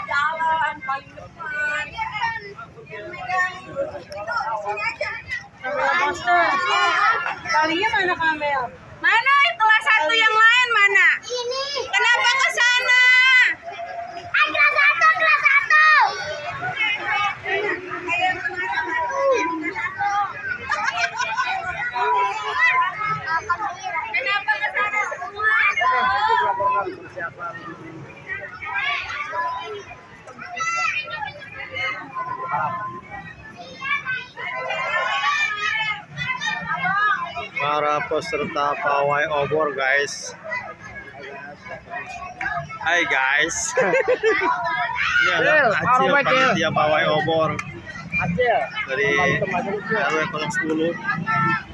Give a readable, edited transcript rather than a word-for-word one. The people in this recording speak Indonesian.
Jalan paling depan. Kamera poster. Kalian mana kamera? Mana kelas 1 yang lain mana? Ini. Kenapa ke sana? Kelas 1, kelas 1. Kenapa ke sana semua? Para peserta pawai obor, guys. Hai guys. Ini ada Acil panitia pawai obor dari RW 010.